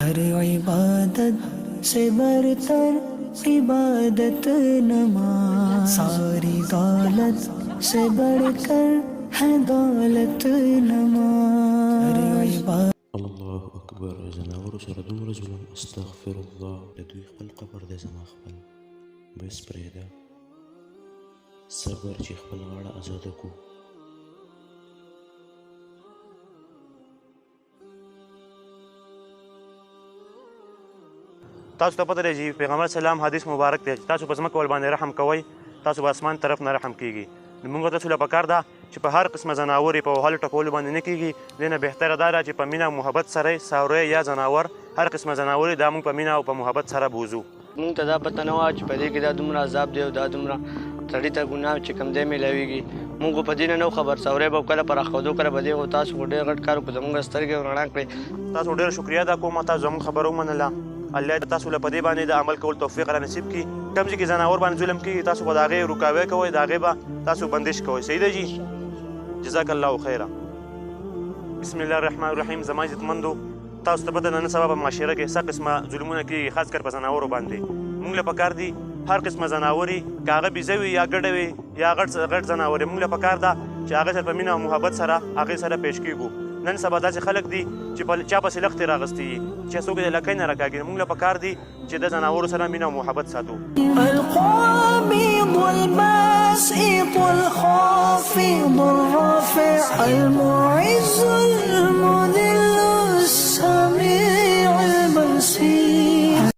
हर इबादत से बरतर इबादत नमाज, सारी दौलत से बढ़कर है दौलत नमाज। हर इबादत الله أكبر. زناور سره دومره ظلم، استغفر الله. د دوی خپل قبر دی زما خپل، بس پرېږده صبر چې خپل غاړه ازاده کو. تاسو ته پته دی چې پیغمبر سلام حدیث مبارک دی، تاسو په ځمکه ول باندې رحم کوئ، تاسو به اسمان طرف نه رحم کیږي. موږ تاسو له پکار ده چې په هر قسمه ځناور په وهلو ټکولو باندې نه کیږي. دې نه بهتره دا ده چې په مینه او محبت سره ساروی یا ځناور هر قسمه ځناور دا موږ په مینه او په محبت سره بوزو. موږ ته دا پته نه وه چې په دې کې دا دومره عذاب دی او دا دومره سړي ته ګناه چې کوم دی میلاویږي. موږ په دې نه خبر، سوری به کله پر اخودو کله به دې تاسو خو ډېر غټ کار وکړو، زموږ سترګې رڼا کړې. تاسو ډېر شکریا ادا کوم، تاسو زموږ خبره ومنله. الله تاسو له په دې باندې د عمل کول توفیق را نصیب کړي. کوم ځای کې ځناور باندې ظلم کېږي تاسو به د هغې رکاوی کوئ، د هغې به تاسو بندش کوئ. صحیح ده جي؟ جزاک الله خیره. بسم الله الرحمن الرحیم. زما عزتمندو، تاسو ته پته ده نن سبا په معاشره کې څه قسمه ظلمونه کېږي، خاص کر په ځناورو باندې. موږ له پکار دي هر قسمه ځناور وي، که هغه بیزه وي یا ګډه وي یا غټ ځناور وي، موږ له پکار ده چې هغې سره په مینه او محبت سره هغې سره پیش کېږو. نن سبا داسې خلک دي چې چا پسې لښتې راغستې وي، چې څوک د لکۍ نه راکاږي. موږ له پکار دي چې د ځناورو سره مینه او محبت ساتو. القابض الباسط الخافض الرافع المعز